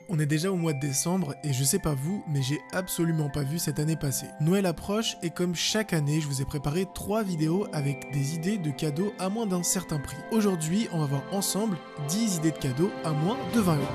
On est déjà au mois de décembre et je sais pas vous, mais j'ai absolument pas vu cette année passer. Noël approche et comme chaque année, je vous ai préparé 3 vidéos avec des idées de cadeaux à moins d'un certain prix. Aujourd'hui, on va voir ensemble 10 idées de cadeaux à moins de 20 euros.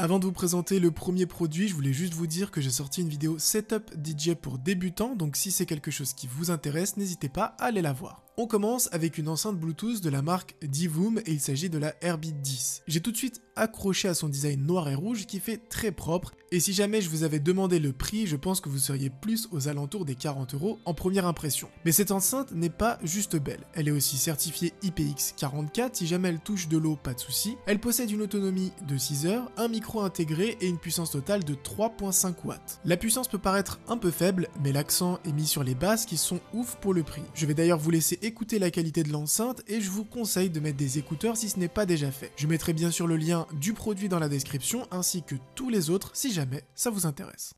Avant de vous présenter le premier produit, je voulais juste vous dire que j'ai sorti une vidéo Setup DJ pour débutants, donc si c'est quelque chose qui vous intéresse, n'hésitez pas à aller la voir. On commence avec une enceinte Bluetooth de la marque Divoom et il s'agit de la Airbeat 10. J'ai tout de suite accroché à son design noir et rouge qui fait très propre, et si jamais je vous avais demandé le prix, je pense que vous seriez plus aux alentours des 40 € en première impression. Mais cette enceinte n'est pas juste belle, elle est aussi certifiée IPX44, si jamais elle touche de l'eau, pas de souci. Elle possède une autonomie de 6 heures, un micro intégré et une puissance totale de 3.5 watts. La puissance peut paraître un peu faible, mais l'accent est mis sur les basses qui sont ouf pour le prix. Je vais d'ailleurs vous laisser écouter la qualité de l'enceinte et je vous conseille de mettre des écouteurs si ce n'est pas déjà fait. Je mettrai bien sûr le lien du produit dans la description ainsi que tous les autres si jamais ça vous intéresse.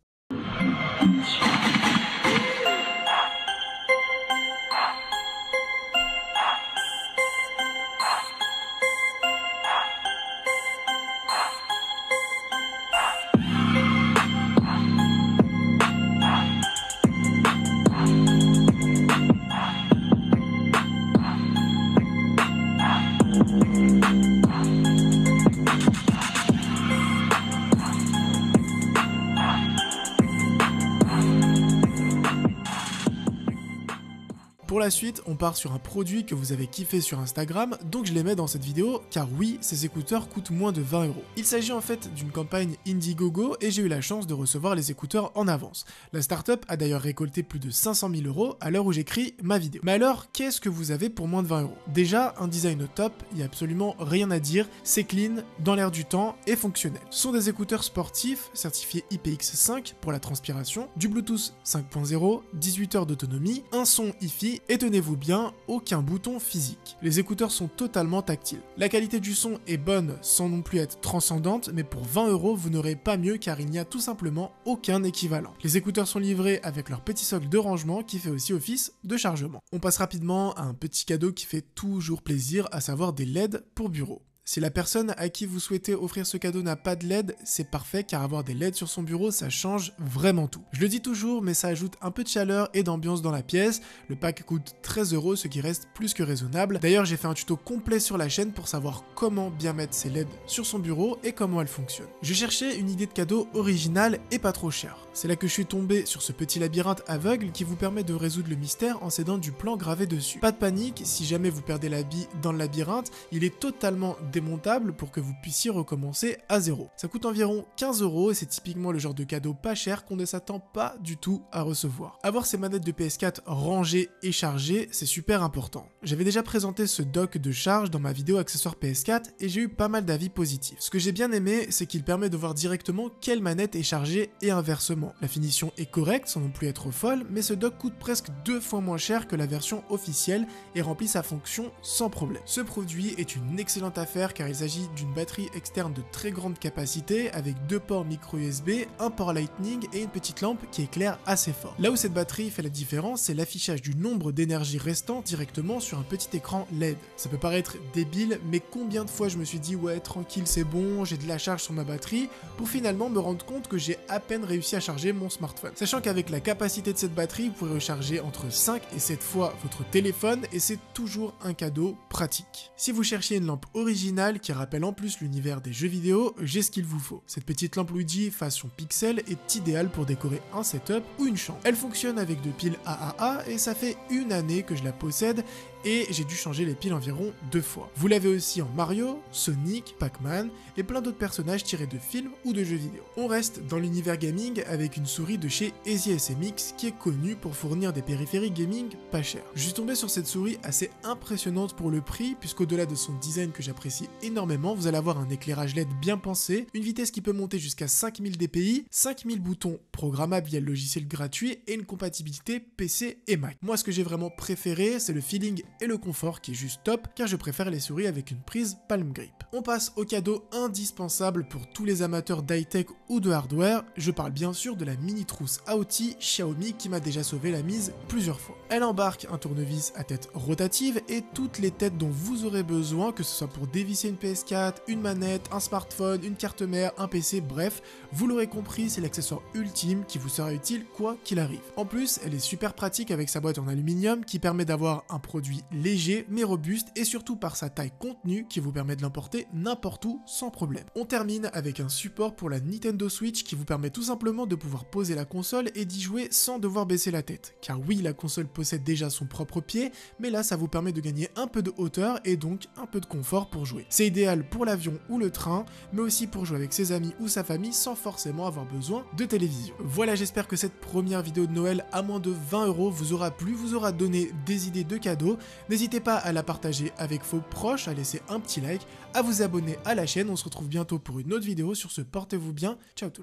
Pour la suite, on part sur un produit que vous avez kiffé sur Instagram, donc je les mets dans cette vidéo, car oui, ces écouteurs coûtent moins de 20 €. Il s'agit en fait d'une campagne Indiegogo et j'ai eu la chance de recevoir les écouteurs en avance. La startup a d'ailleurs récolté plus de 500 000 € à l'heure où j'écris ma vidéo. Mais alors, qu'est-ce que vous avez pour moins de 20 €? Déjà, un design au top, il n'y a absolument rien à dire, c'est clean, dans l'air du temps et fonctionnel. Ce sont des écouteurs sportifs, certifiés IPX5 pour la transpiration, du Bluetooth 5.0, 18 heures d'autonomie, un son hi-fi, et tenez-vous bien, aucun bouton physique. Les écouteurs sont totalement tactiles. La qualité du son est bonne sans non plus être transcendante, mais pour 20 €, vous n'aurez pas mieux car il n'y a tout simplement aucun équivalent. Les écouteurs sont livrés avec leur petit socle de rangement qui fait aussi office de chargement. On passe rapidement à un petit cadeau qui fait toujours plaisir, à savoir des LED pour bureau. Si la personne à qui vous souhaitez offrir ce cadeau n'a pas de LED, c'est parfait car avoir des LED sur son bureau, ça change vraiment tout. Je le dis toujours, mais ça ajoute un peu de chaleur et d'ambiance dans la pièce. Le pack coûte 13 €, ce qui reste plus que raisonnable. D'ailleurs, j'ai fait un tuto complet sur la chaîne pour savoir comment bien mettre ces LED sur son bureau et comment elles fonctionnent. Je cherchais une idée de cadeau originale et pas trop chère. C'est là que je suis tombé sur ce petit labyrinthe aveugle qui vous permet de résoudre le mystère en s'aidant du plan gravé dessus. Pas de panique, si jamais vous perdez la bille dans le labyrinthe, il est totalement démontable pour que vous puissiez recommencer à zéro. Ça coûte environ 15 € et c'est typiquement le genre de cadeau pas cher qu'on ne s'attend pas du tout à recevoir. Avoir ces manettes de PS4 rangées et chargées, c'est super important. J'avais déjà présenté ce dock de charge dans ma vidéo accessoire PS4 et j'ai eu pas mal d'avis positifs. Ce que j'ai bien aimé, c'est qu'il permet de voir directement quelle manette est chargée et inversement. La finition est correcte sans non plus être folle, mais ce dock coûte presque 2 fois moins cher que la version officielle et remplit sa fonction sans problème. Ce produit est une excellente affaire car il s'agit d'une batterie externe de très grande capacité avec 2 ports micro USB, un port Lightning et une petite lampe qui éclaire assez fort. Là où cette batterie fait la différence, c'est l'affichage du nombre d'énergie restant directement sur un petit écran LED. Ça peut paraître débile, mais combien de fois je me suis dit ouais tranquille c'est bon, j'ai de la charge sur ma batterie, pour finalement me rendre compte que j'ai à peine réussi à charger mon smartphone. Sachant qu'avec la capacité de cette batterie, vous pourrez recharger entre 5 et 7 fois votre téléphone et c'est toujours un cadeau pratique. Si vous cherchiez une lampe originale qui rappelle en plus l'univers des jeux vidéo, j'ai ce qu'il vous faut. Cette petite lampe Luigi façon pixel est idéale pour décorer un setup ou une chambre. Elle fonctionne avec 2 piles AAA et ça fait une année que je la possède et j'ai dû changer les piles environ 2 fois. Vous l'avez aussi en Mario, Sonic, Pac-Man et plein d'autres personnages tirés de films ou de jeux vidéo. On reste dans l'univers gaming avec une souris de chez ASIA-SMX qui est connue pour fournir des périphériques gaming pas chers. Je suis tombé sur cette souris assez impressionnante pour le prix puisqu'au-delà de son design que j'apprécie j'apprécie énormément. Vous allez avoir un éclairage LED bien pensé, une vitesse qui peut monter jusqu'à 5000 dpi, 5000 boutons programmables via le logiciel gratuit et une compatibilité PC et Mac. Moi, ce que j'ai vraiment préféré, c'est le feeling et le confort qui est juste top, car je préfère les souris avec une prise palm grip. On passe au cadeau indispensable pour tous les amateurs d'high-tech ou de hardware. Je parle bien sûr de la mini trousse à outils Xiaomi qui m'a déjà sauvé la mise plusieurs fois. Elle embarque un tournevis à tête rotative et toutes les têtes dont vous aurez besoin, que ce soit pour dévisser une PS4, une manette, un smartphone, une carte mère, un PC, bref, vous l'aurez compris, c'est l'accessoire ultime qui vous sera utile quoi qu'il arrive. En plus, elle est super pratique avec sa boîte en aluminium qui permet d'avoir un produit léger mais robuste et surtout par sa taille contenue qui vous permet de l'emporter n'importe où sans problème. On termine avec un support pour la Nintendo Switch qui vous permet tout simplement de pouvoir poser la console et d'y jouer sans devoir baisser la tête. Car oui, la console possède déjà son propre pied, mais là ça vous permet de gagner un peu de hauteur et donc un peu de confort pour jouer. C'est idéal pour l'avion ou le train, mais aussi pour jouer avec ses amis ou sa famille sans forcément avoir besoin de télévision. Voilà, j'espère que cette première vidéo de Noël à moins de 20 € vous aura plu, vous aura donné des idées de cadeaux. N'hésitez pas à la partager avec vos proches, à laisser un petit like, à vous abonner à la chaîne. On se retrouve bientôt pour une autre vidéo. Sur ce, portez-vous bien. Ciao tout le monde.